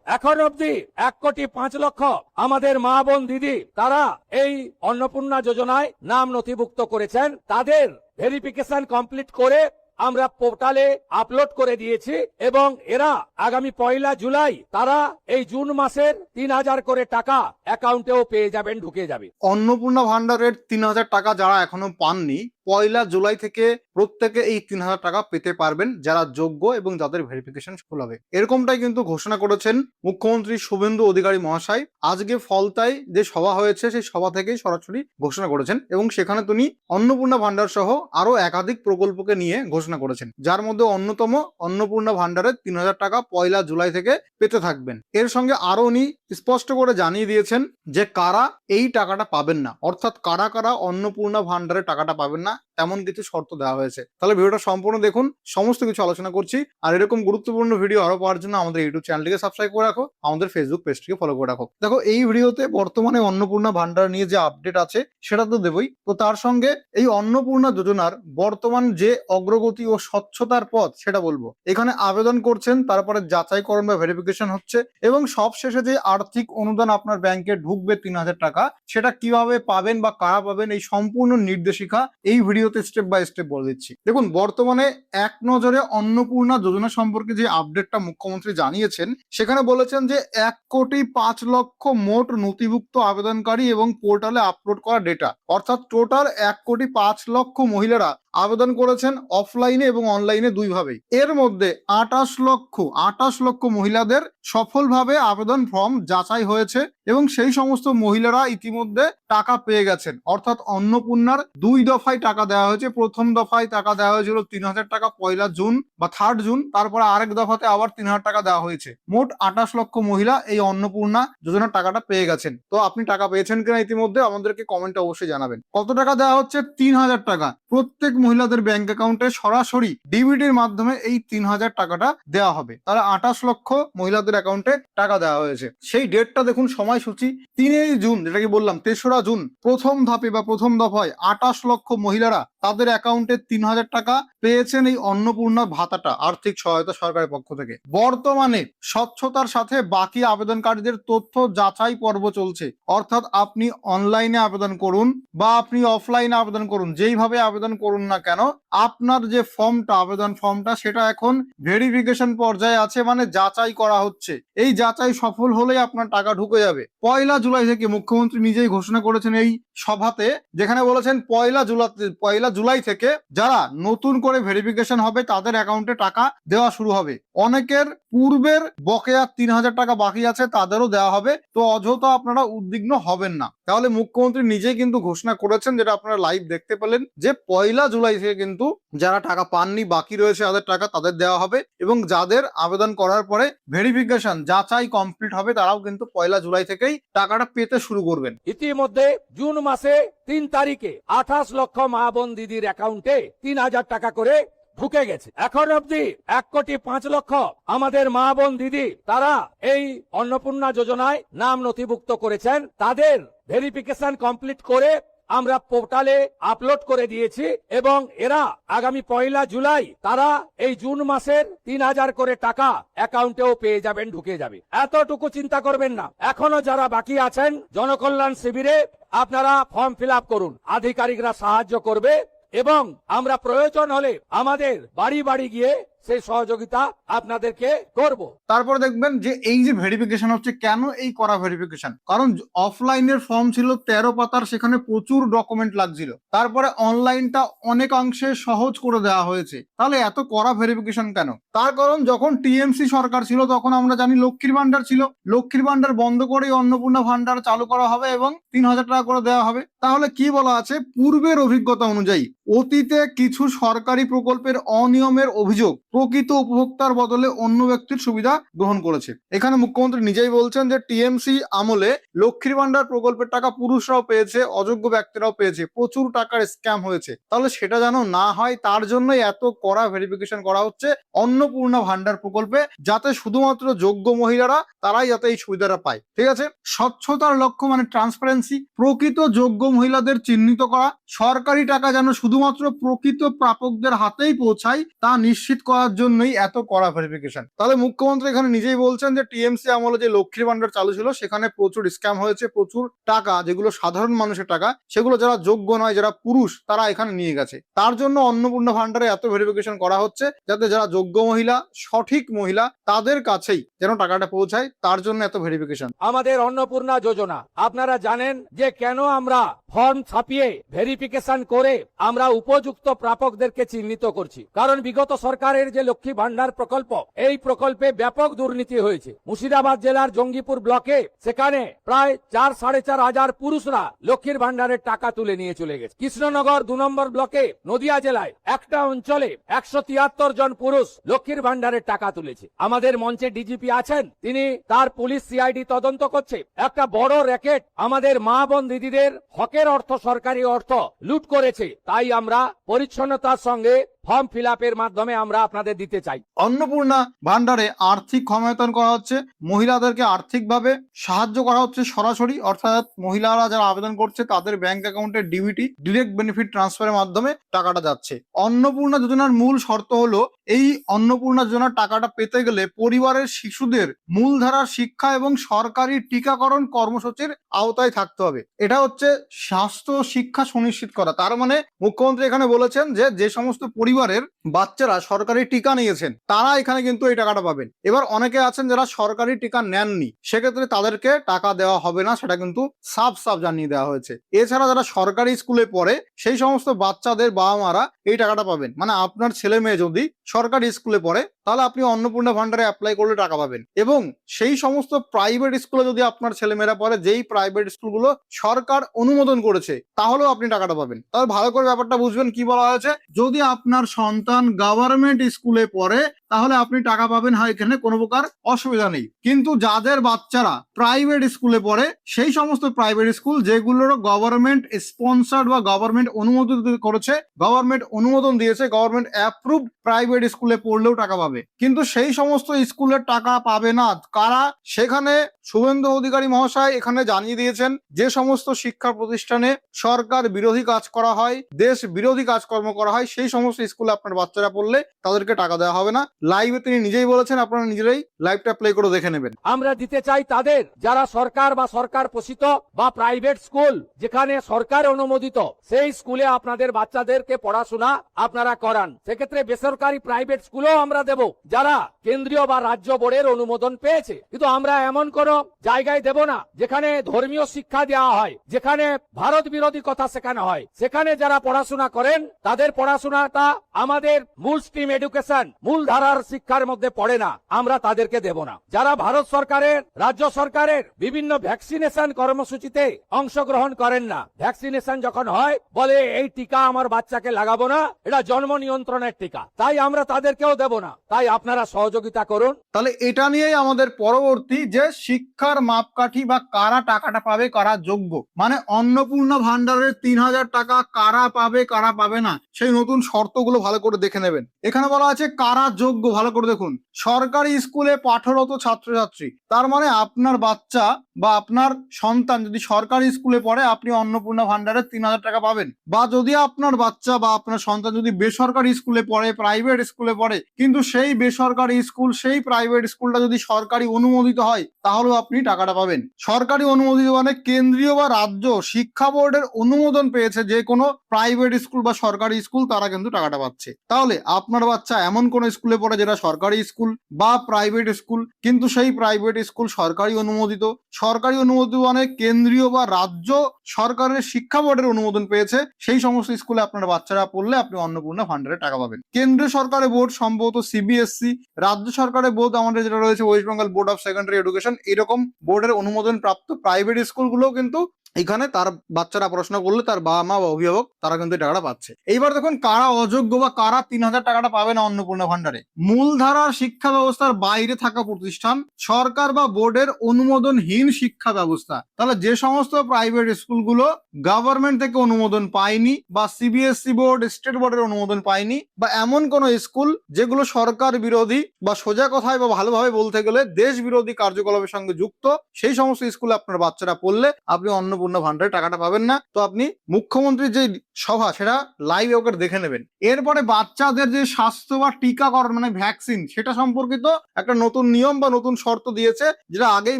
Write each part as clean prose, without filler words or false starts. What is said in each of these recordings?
এখন অবধি 1,05,00,000 আমাদের মা বোন দিদি তারা এই অন্নপূর্ণা যোজনায় নাম নথিভুক্ত করেছেন। তাদের ভেরিফিকেশন কমপ্লিট করে আমরা পোর্টালে আপলোড করে দিয়েছি এবং এরা আগামী 1 জুলাই তারা এই জুন মাসের 3,000 করে টাকা অ্যাকাউন্টেও পেয়ে যাবেন, ঢুকে যাবে। অন্নপূর্ণা ভান্ডারের 3,000 টাকা যারা এখনো পাননি, 1 জুলাই থেকে প্রত্যেকে এই 3,000 টাকা পেতে পারবেন যারা যোগ্য এবং যাদের ভেরিফিকেশন সফল হবে। এরকমটাই কিন্তু ঘোষণা করেছেন মুখ্যমন্ত্রী শুভেন্দু অধিকারী মহাশয়। আজকে ফলতায় যে সভা হয়েছে সেই সভা থেকেই সরাসরি ঘোষণা করেছেন এবং সেখানে তিনি অন্নপূর্ণা ভান্ডার সহ আরো একাধিক প্রকল্পকে নিয়ে ঘোষণা করেছেন, যার মধ্যে অন্যতম অন্নপূর্ণা ভান্ডারের 3,000 টাকা 1 জুলাই থেকে পেতে থাকবেন। এর সঙ্গে আরো উনি স্পষ্ট করে জানিয়ে দিয়েছেন যে কারা এই টাকাটা পাবেন না, অর্থাৎ কারা কারা অন্নপূর্ণা ভান্ডারের টাকাটা পাবেন না তেমন কিছু শর্ত দেওয়া হয়েছে। তাহলে ভিডিওটা সম্পূর্ণ দেখুন, সমস্ত কিছু আলোচনা করছি। আর এরকম গুরুত্বপূর্ণ ভিডিও আরো পাওয়ার জন্য আমাদের ইউটিউব চ্যানেলটিকে সাবস্ক্রাইব করে রাখো, আমাদের ফেসবুক পেজটিকে ফলো করে রাখো। দেখো, এই ভিডিওতে বর্তমানে অন্নপূর্ণা ভান্ডার নিয়ে যে আপডেট আছে সেটা তো দেবই, তো তার সঙ্গে এই অন্নপূর্ণা যোজনার বর্তমান যে অগ্রগতি ও স্বচ্ছতার পথ সেটা বলবো। এখানে আবেদন করছেন, তারপরে যাচাইকরণ বা ভেরিফিকেশন হচ্ছে এবং সবশেষে যে আর্থিক অনুদান আপনার ব্যাংকে ঢুকবে 3,000 টাকা, সেটা কিভাবে পাবেন বা কারা পাবেন এই সম্পূর্ণ নির্দেশিকা এই ভিডিওতে স্টেপ বাই স্টেপ বলে দিচ্ছি। দেখুন, বর্তমানে এক নজরে অন্নপূর্ণা যোজনা সম্পর্কে যে আপডেটটা মুখ্যমন্ত্রী জানিয়েছেন সেখানে বলেছেন যে 1,05,00,000 মোট নথিভুক্ত আবেদনকারী এবং পোর্টালে আপলোড করা ডেটা, অর্থাৎ টোটাল 1,05,00,000 মহিলারা আবেদন করেছেন অফলাইনে এবং অনলাইনে দুইভাবেই। এর মধ্যে 28 লক্ষ মহিলাদের সফলভাবে আবেদন ফর্ম যাচাই হয়েছে এবং সেই সমস্ত মহিলারা ইতিমধ্যে টাকা পেয়ে গেছেন। অর্থাৎ অন্নপূর্ণার 2 দফায় টাকা দেওয়া হয়েছে। প্রথম দফায় টাকা দেওয়া হয়েছিল 3,000 টাকা 1 জুন বা 3 জুন, তারপরে আরেক দফাতে আবার 3,000 টাকা দেওয়া হয়েছে। মোট 28 লক্ষ মহিলা এই অন্নপূর্ণা যোজনার টাকাটা পেয়ে গেছেন। তো আপনি টাকা পেয়েছেন কিনা ইতিমধ্যে আমাদেরকে কমেন্টে অবশ্যই জানাবেন। কত টাকা দেওয়া হচ্ছে? 3,000 টাকা প্রত্যেক মহিলাদের ব্যাংক অ্যাকাউন্টে সরাসরি ডিবিটির মাধ্যমে এই 3,000 টাকাটা দেওয়া হবে। তাহলে 28 লক্ষ মহিলাদের অ্যাকাউন্টে টাকা দেওয়া হয়েছে। সেই ডেটটা দেখুন, সময়সূচি 3 জুন, যেটা কি বললাম 3রা জুন প্রথম ধাপে বা প্রথম দফায় 28 লক্ষ মহিলারা তাদের অ্যাকাউন্টে 3,000 টাকা পেয়েছেন এই অন্নপূর্ণা ভাতাটা, আর্থিক সহায়তা সরকারের পক্ষ থেকে। বর্তমানে স্বচ্ছতার সাথে বাকি আবেদনকারীদের তথ্য যাচাই পর্ব চলছে, অর্থাৎ আপনি অনলাইনে আবেদন করুন বা আপনি অফলাইনে আবেদন করুন, যেইভাবে আবেদন করুন না কেন, আপনার যে ফর্মটা, আবেদন ফর্মটা, সেটা এখন ভেরিফিকেশন পর্যায়ে আছে, মানে যাচাই করা হচ্ছে। এই যাচাই সফল হলেই আপনার টাকা ঢুকে যাবে। 1 জুলাই থেকে মুখ্যমন্ত্রী নিজেই ঘোষণা করেছেন এই সভাতে, যেখানে বলেছেন 1 জুলাই থেকে যারা নতুন করে ভেরিফিকেশন হবে তাদের অ্যাকাউন্টে টাকা দেওয়া শুরু হবে। অনেকের পূর্বের বকেয়া 3,000 টাকা বাকি আছে, তাদেরও দেওয়া হবে। তো অযথা আপনারা উদ্বিগ্ন হবেন না। তাহলে মুখ্যমন্ত্রী নিজেই কিন্তু ঘোষণা করেছেন, যেটা আপনারা লাইভ দেখতে পেলেন, যে 1 জুলাই থেকে কিন্তু যারা টাকা পাননি, বাকি রয়েছে যাদের টাকা, তাদের দেওয়া হবে এবং যাদের আবেদন করার পরে ভেরিফিকেশন যাচাই কমপ্লিট হবে তারাও কিন্তু 1 জুলাই থেকেই টাকাটা পেতে শুরু করবেন। ইতিমধ্যে জুন মাসে 3 তারিখে 28 লক্ষ মা বোন দিদির অ্যাকাউন্টে 3,000 টাকা করে ঢুকে গেছে। এখন অবধি 1,05,00,000 আমাদের মা বোন দিদি তারা এই অন্নপূর্ণা যোজনায় নাম নথিভুক্ত করেছেন। তাদের ভেরিফিকেশন কমপ্লিট করে আমরা পোর্টালে আপলোড করে দিয়েছি এবং এরা আগামী 1 জুলাই তারা এই জুন মাসের 3,000 করে টাকা অ্যাকাউন্টেও পেয়ে যাবেন, ঢুকে যাবে। এতটুকু চিন্তা করবেন না। এখনো যারা বাকি আছেন জনকল্যাণ শিবিরে আপনারা ফর্ম ফিল আপ করুন, আধিকারিকরা সাহায্য করবে এবং আমরা প্রয়োজন হলে আমাদের বাড়ি বাড়ি গিয়ে সেই সহযোগিতা আপনাদেরকে করব। তারপর দেখবেন যে এই যে ভেরিফিকেশন হচ্ছে, কেন এই করা ভেরিফিকেশন? কারণ অফলাইনের ফর্ম ছিল 13 পাতার, সেখানে প্রচুর ডকুমেন্ট লাগছিল। তারপরে অনলাইনটা অনেকাংশে সহজ করে দেওয়া হয়েছে। তাহলে এত করা ভেরিফিকেশন কেন? তার কারণ যখন টিএমসি সরকার ছিল তখন আমরা জানি লক্ষ্মীর ভান্ডার ছিল। লক্ষ্মীর ভান্ডার বন্ধ করেই অন্নপূর্ণা ভান্ডার চালু করা হবে এবং 3,000 টাকা করে দেওয়া হবে। তাহলে কি বলা আছে? পূর্বের অভিজ্ঞতা অনুযায়ী অতীতে কিছু সরকারি প্রকল্পের অনিয়মের অভিযোগ প্রকৃত উপভোক্তার বদলে অন্য ব্যক্তির সুবিধা গ্রহণ করেছে। এখানে মুখ্যমন্ত্রী নিজেই বলছেন যে টিএমসি আমলে লক্ষ্মীর ভান্ডার প্রকল্পের টাকা পুরুষরাও পেয়েছে, অযোগ্য ব্যক্তিরাও পেয়েছে, প্রচুর টাকার স্ক্যাম হয়েছে। তাহলে সেটা যেন না হয় তার জন্যই এত কড়া ভেরিফিকেশন করা হচ্ছে অন্নপূর্ণা ভান্ডার প্রকল্পে, যাতে শুধুমাত্র যোগ্য মহিলারা তারাই যাতে এই সুবিধাটা পায়। ঠিক আছে? স্বচ্ছতার লক্ষ্য মানে ট্রান্সপারেন্সি, প্রকৃত যোগ্য মহিলাদের চিহ্নিত করা, সরকারি টাকা যেন শুধুমাত্র প্রকৃত প্রাপকদের হাতেই পৌঁছায় তা নিশ্চিত করার করার জন্যই এত কড়া ভেরিফিকেশন। তাহলে মুখ্যমন্ত্রী এখানে নিজেই বলছেন যে টিএমসি আমলে যে লক্ষ্মীর ভান্ডার চালু ছিল সেখানে প্রচুর স্ক্যাম হয়েছে, প্রচুর টাকা যেগুলো সাধারণ মানুষের টাকা সেগুলো যারা যোগ্য নয়, যারা পুরুষ, তারা এখানে নিয়ে গেছে। তার জন্য অন্নপূর্ণা ভান্ডারে এত ভেরিফিকেশন করা হচ্ছে যাতে যারা যোগ্য মহিলা, সঠিক মহিলা, তাদের কাছেই যেন টাকাটা পৌঁছায়, তার জন্য এত ভেরিফিকেশন। আমাদের অন্নপূর্ণা যোজনা আপনারা জানেন যে কেন আমরা ফর্ম ছাপিয়ে ভেরিফিকেশন করে আমরা উপযুক্ত প্রাপকদেরকে চিহ্নিত করছি। কারণ বিগত সরকারের যে লক্ষ্মী ভান্ডার প্রকল্প, এই প্রকল্পে ব্যাপক দুর্নীতি হয়েছে। মুর্শিদাবাদ জেলার জঙ্গিপুর ব্লকে সেখানে প্রায় 4-4.5 হাজার পুরুষরা লক্ষ্মীর ভান্ডারের টাকা তুলে নিয়ে চলে গেছে। কৃষ্ণনগর 2 নম্বর ব্লকে নদিয়া জেলায় একটা অঞ্চলে 173 জন পুরুষ লক্ষ্মীর ভান্ডারের টাকা তুলেছে। আমাদের মঞ্চে ডিজিপি আছেন, তিনি তার পুলিশ সিআইডি তদন্ত করছে। একটা বড় র্যাকেট আমাদের মা বোন দিদিদের হকের অর্থ, সরকারি অর্থ লুট করেছে। তাই আমরা পরিচ্ছন্নতার সঙ্গে ফর্ম ফিল আপের মাধ্যমে আমরা আপনাদের দিতে চাই। অন্নপূর্ণা ভান্ডারে আর্থিক ক্ষমতায়ন করা হচ্ছে, মহিলাদেরকে আর্থিকভাবে সাহায্য করা হচ্ছে সরাসরি, অর্থাৎ মহিলারা যারা আবেদন করছে তাদের ব্যাংক অ্যাকাউন্টে ডিবিটি, ডিরেক্ট বেনিফিট ট্রান্সফারের মাধ্যমে টাকাটা যাচ্ছে। অন্নপূর্ণা যোজনার মূল শর্ত হলো এই অন্নপূর্ণা যোজনার টাকাটা পেতে গেলে পরিবারের শিশুদের মূলধারার শিক্ষা এবং সরকারি টিকাকরণ কর্মসূচির আওতায় থাকতে হবে। এটা হচ্ছে স্বাস্থ্য শিক্ষা সুনিশ্চিত করা। তার মানে মুখ্যমন্ত্রী এখানে বলেছেন যে যে সমস্ত পরিবারের বাচ্চারা সরকারি টিকা নিয়েছেন তারা এখানে কিন্তু এই টাকাটা পাবেন। এবার অনেকে আছেন যারা সরকারি টিকা নেননি, সেক্ষেত্রে তাদেরকে টাকা দেওয়া হবে না, সেটা কিন্তু সাফ জানিয়ে দেওয়া হয়েছে। এছাড়া যারা সরকারি স্কুলে পড়ে সেই সমস্ত বাচ্চাদের বাবা মারা এই টাকাটা পাবেন। মানে আপনার ছেলে মেয়ে যদি সরকারি স্কুলে পড়ে তাহলে আপনি অন্নপূর্ণা ভান্ডারে অ্যাপ্লাই করলে টাকা পাবেন। এবং সেই সমস্ত প্রাইভেট স্কুলে যদি আপনার ছেলেমেয়েরা পড়ে, যেই প্রাইভেট স্কুলগুলো সরকার অনুমোদন করেছে, তাহলেও আপনি টাকাটা পাবেন। তাহলে ভালো করে ব্যাপারটা বুঝবেন কি বলা হয়েছে। যদি আপনার সন্তান গভর্নমেন্ট স্কুলে পড়ে তাহলে আপনি টাকা পাবেন, হয় এখানে কোনো প্রকার অসুবিধা নেই। কিন্তু যাদের বাচ্চারা প্রাইভেট স্কুলে পড়ে, সেই সমস্ত প্রাইভেট স্কুল যেগুলোর গভর্নমেন্ট স্পন্সার্ড বা গভর্নমেন্ট অনুমোদিত করেছে, গভর্নমেন্ট অনুমোদন দিয়েছে, গভর্নমেন্ট অ্যাপ্রুভড প্রাইভেট স্কুলে পড়লেও টাকা পাবে। কিন্তু সেই সমস্ত স্কুলের টাকা পাবে না কারা, সেখানে শুভেন্দু অধিকারী মহাশয় এখানে জানিয়ে দিয়েছেন যে সমস্ত শিক্ষা প্রতিষ্ঠানে সরকার বিরোধী কাজ করা হয়, দেশ বিরোধী কাজকর্ম করা হয়, সেই সমস্ত স্কুলে আপনার বাচ্চারা পড়লে তাদেরকে টাকা দেওয়া হবে না। লাইভে তিনি নিজেই বলেছেন, আপনারা নিজেরাই লাইভটা প্লে করে দেখে নেবেন। আমরা দিতে চাই তাদের যারা সরকার বা সরকার পোষিত বা প্রাইভেট স্কুল যেখানে সরকার অনুমোদিত, সেই স্কুলে আপনাদের বাচ্চাদেরকে পড়াশোনা আপনারা করান। সেক্ষেত্রে বেসরকারি প্রাইভেট স্কুলও আমরা দেব যারা কেন্দ্রীয় বা রাজ্য বোর্ডের অনুমোদন পেয়েছে। কিন্তু আমরা এমন কোন জায়গায় দেব না যেখানে ধর্মীয় শিক্ষা দেওয়া হয়, যেখানে ভারত বিরোধী কথা শেখানো হয়। সেখানে যারা পড়াশোনা করেন তাদের পড়াশোনাটা আমাদের মূল স্ট্রিম এডুকেশন, মূল ধারার শিক্ষার মধ্যে পড়ে না, আমরা তাদেরকে দেব না। যারা ভারত সরকারের, রাজ্য সরকারের বিভিন্ন ভ্যাকসিনেশন কর্মসূচিতে অংশগ্রহণ করেন না, ভ্যাকসিনেশন যখন হয় বলে এই টিকা আমার বাচ্চাকে লাগাবো না, এটা জন্ম নিয়ন্ত্রণের টিকা, তাই আমরা তাদেরকেও দেব না। তাই আপনারা সহযোগিতা করুন। তাহলে এটা নিয়েই আমাদের পরবর্তী যে শিক্ষার মাপকাঠি বা কারা টাকাটা পাবে, কারা যোগ্য, মানে অন্নপূর্ণা ভান্ডারের 3000 টাকা কারা পাবে কারা পাবে না, সেই নতুন শর্তগুলো ভালো করে দেখে নেবেন। এখানে বলা আছে কারা যোগ্য, ভালো করে দেখুন। সরকারি স্কুলে পাঠরত ছাত্রছাত্রী, তার মানে আপনার বাচ্চা বা আপনার সন্তান যদি সরকারি স্কুলে পড়ে আপনি অন্নপূর্ণা ভান্ডারের 3000 টাকা পাবেন। বা যদি আপনার বাচ্চা বা আপনার সন্তান যদি বেসরকারি স্কুলে পড়ে, প্রাইভেট স্কুলে পড়ে, কিন্তু সেই বেসরকারি স্কুল, সেই প্রাইভেট স্কুলটা যদি সরকারি অনুমোদিত হয়, তাহলেও আপনি টাকাটা পাবেন। সরকারি অনুমোদিত মানে কেন্দ্রীয় বা রাজ্য শিক্ষা বোর্ডের অনুমোদন পেয়েছে যে কোনো প্রাইভেট স্কুল বা সরকারি স্কুল, তারা কিন্তু টাকাটা পাচ্ছে। তাহলে আপনার বাচ্চা এমন কোন স্কুলে পড়ে যেটা সরকারি স্কুল বা প্রাইভেট স্কুল, কিন্তু সেই প্রাইভেট স্কুল সরকারি অনুমোদিত, সরকারি অনুমোদিত মানে কেন্দ্রীয় বা রাজ্য সরকারের শিক্ষা বোর্ডের অনুমোদন পেয়েছে, সেই সমস্ত স্কুলে আপনার বাচ্চারা পড়লে আপনি অন্নপূর্ণা ভান্ডারে টাকা পাবেন। কেন্দ্রীয় সরকারের বোর্ড সম্ভবত সিবিএসসি, রাজ্য সরকারের বোর্ড আমাদের যেটা রয়েছে West Bengal board of secondary education, এরকম বোর্ডের অনুমোদন প্রাপ্ত প্রাইভেট স্কুলগুলো কিন্তু এখানে তার বাচ্চারা পড়াশোনা করলে তার বাবা মা বা অভিভাবক তারা কিন্তু টাকাটা পাচ্ছে। এইবার দেখুন কারা অযোগ্য বা কারা 3000 টাকাটা পাবে না অন্নপূর্ণা ভান্ডারে। মূলধারার শিক্ষা ব্যবস্থার বাইরে থাকা প্রতিষ্ঠান, সরকার বা বোর্ডের অনুমোদনহীন শিক্ষা ব্যবস্থা। তাহলে যে সমস্ত প্রাইভেট স্কুলগুলো গভর্নমেন্ট থেকে অনুমোদন পায়নি বা সিবিএসসি বোর্ড, স্টেট বোর্ডের অনুমোদন পায়নি, বা এমন কোন স্কুল যেগুলো সরকার বিরোধী বা সোজা কথায় বা ভালোভাবে বলতে গেলে দেশ বিরোধী কার্যকলাপের সঙ্গে যুক্ত, সেই সমস্ত স্কুলে আপনার বাচ্চারা পড়লে আপনি অন্নপূর্ণা অন্নপূর্ণা ভান্ডারে টাকাটা পাবেন না। তো আপনি মুখ্যমন্ত্রীর যে সভা সেটা লাইভ ওকে দেখে নেবেন। এরপরে বাচ্চাদের যে স্বাস্থ্য বা টিকাকরণ মানে ভ্যাকসিন সেটা সম্পর্কিত একটা নতুন নিয়ম বা নতুন শর্ত দিয়েছে, যেটা আগেই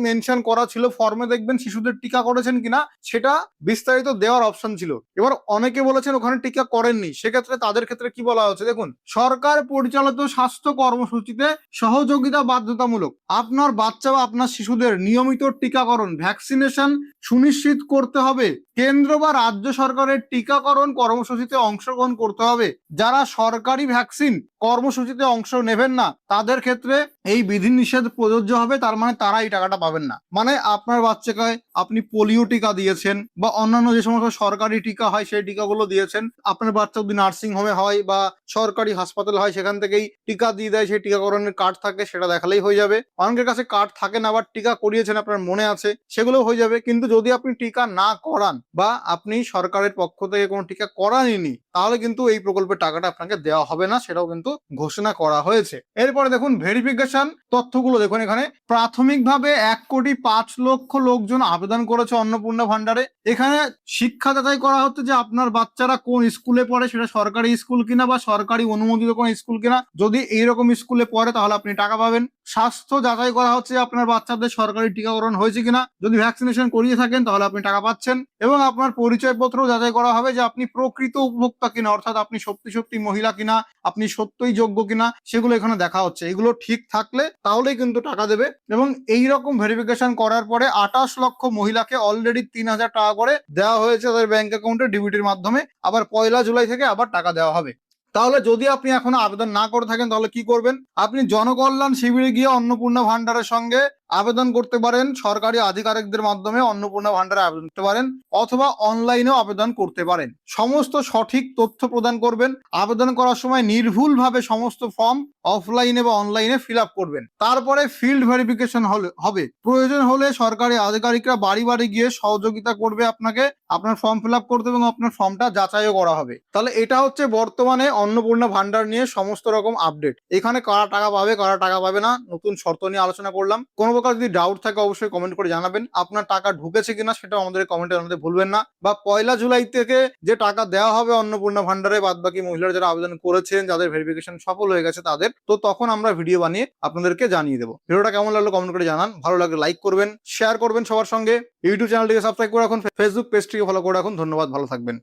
মেনশন করা ছিল ফর্মে, দেখবেন শিশুদের টিকা করেছেন কিনা সেটা বিস্তারিত দেওয়ার অপশন ছিল। এবার অনেকে বলেছেন ওখানে টিকা করেননি, সেক্ষেত্রে তাদের ক্ষেত্রে কি বলা হচ্ছে দেখুন, সরকার পরিচালিত স্বাস্থ্য কর্মসূচিতে সহযোগিতা বাধ্যতামূলক। আপনার বাচ্চা বা আপনার শিশুদের নিয়মিত টিকাকরণ ভ্যাকসিনেশন সুনিশ্চিত করতে হবে। কেন্দ্র বা রাজ্য সরকারের টিকাকরণ কর্মসূচিতে অংশগ্রহণ করতে হবে। যারা সরকারি ভ্যাকসিন কর্মসূচিতে অংশ নেবেন না তাদের ক্ষেত্রে এই বিধিনিষেধ প্রযোজ্য হবে, তার মানে তারা এই টাকাটা পাবেন না। মানে আপনার বাচ্চাকে আপনি পোলিও টিকা দিয়েছেন বা অন্যান্য যে সমস্ত সরকারি টিকা হয় সেই টিকাগুলো দিয়েছেন, আপনার বাচ্চা যদি নার্সিং হোমে হয় বা সরকারি হাসপাতাল হয় সেখান থেকেই টিকা দিয়ে দেয়, সেই টিকাকরণের কার্ড থাকে, সেটা দেখালেই হয়ে যাবে। অনেকের কাছে কার্ড থাকে না, আবার টিকা করিয়েছেন আপনার মনে আছে, সেগুলো হয়ে যাবে। কিন্তু যদি আপনি টিকা না করান বা আপনি সরকারের পক্ষ থেকে কোনো টিকা করাননি তাহলে কিন্তু এই প্রকল্পের টাকাটা আপনাকে দেওয়া হবে না, সেটাও কিন্তু ঘোষণা করা হয়েছে। এরপরে দেখুন ভেরিফিকেশন তথ্যগুলো দেখুন, এখানে প্রাথমিকভাবে 1,05,00,000 লোকজন আবেদন করেছে অন্নপূর্ণা ভান্ডারে। এখানে শিক্ষা যাচাই করা হচ্ছে যে আপনার বাচ্চারা কোন স্কুলে পড়ে, সেটা সরকারি স্কুল কিনা বা সরকারি অনুমোদিত কোন স্কুল কিনা। যদি এইরকম স্কুলে পড়ে তাহলে আপনি টাকা পাবেন। স্বাস্থ্য যাচাই করা হচ্ছে যে আপনার বাচ্চাদের সরকারি টিকাকরণ হয়েছে কিনা, যদি ভ্যাকসিনেশন করিয়ে থাকেন তাহলে আপনি টাকা পাচ্ছেন। এবং আপনার পরিচয়পত্র যাচাই করা হবে যে আপনি প্রকৃত উপভোক্তা কিনা, অর্থাৎ আপনি সত্যি সত্যি মহিলা কিনা, আপনি সত্যই যোগ্য কিনা, সেগুলো এখানে দেখা হচ্ছে। এগুলো ঠিক থাকলে তাহলেই কিন্তু টাকা দেবে। এবং এইরকম ভেরিফিকেশন করার পরে 28 লক্ষ মহিলাকে অলরেডি 3,000 টাকা করে দেওয়া হয়েছে তাদের ব্যাংক অ্যাকাউন্টে ডিবিটির মাধ্যমে। আবার 1 জুলাই থেকে আবার টাকা দেওয়া হবে। তাহলে যদি আপনি এখনো আবেদন না করে থাকেন তাহলে কি করবেন, আপনি জনকল্যাণ শিবিরে গিয়ে অন্নপূর্ণা ভান্ডারের সঙ্গে আবেদন করতে পারেন, সরকারি আধিকারিকদের মাধ্যমে অন্নপূর্ণা ভান্ডারে আবেদন করতে পারেন, অথবা অনলাইনেও আবেদন করতে পারেন। সমস্ত সঠিক তথ্য প্রদান করবেন। আবেদন করার সময় নির্ভুলভাবে সমস্ত ফর্ম অফলাইনে বা অনলাইনে ফিল আপ করবেন। তারপরে ফিল্ড ভেরিফিকেশন হবে। প্রয়োজন হলে সরকারি আধিকারিকরা বাড়ি বাড়ি গিয়ে সহযোগিতা করবে আপনাকে আপনার ফর্ম ফিল আপ করতে, এবং আপনার ফর্মটা যাচাইও করা হবে। তাহলে এটা হচ্ছে বর্তমানে অন্নপূর্ণা ভান্ডার নিয়ে সমস্ত রকম আপডেট। এখানে কারা টাকা পাবে কারা টাকা পাবে না নতুন শর্ত নিয়ে আলোচনা করলাম। কোনো প্রকার যদি ডাউট থাকে অবশ্যই কমেন্ট করে জানাবেন। আপনার টাকা ঢুকেছে কিনা সেটাও আমাদের কমেন্টে জানাতে ভুলবেন না। বা 1 জুলাই থেকে যে টাকা দেওয়া হবে অন্নপূর্ণা ভান্ডারে বাদ বাকি মহিলারা যারা আবেদন করেছেন, যাদের ভেরিফিকেশন সফল হয়ে গেছে তাদের, তো তখন আমরা ভিডিও বানিয়ে আপনাদেরকে জানিয়ে দেবো। ভিডিওটা কেমন লাগলো কমেন্ট করে জানান। ভালো লাগলে লাইক করবেন, শেয়ার করবেন সবার সঙ্গে। ইউটিউব চ্যানেলটিকে সাবস্ক্রাইব করে রাখুন, ফেসবুক পেজটিকে ফলো করে রাখুন। ধন্যবাদ, ভালো থাকবেন।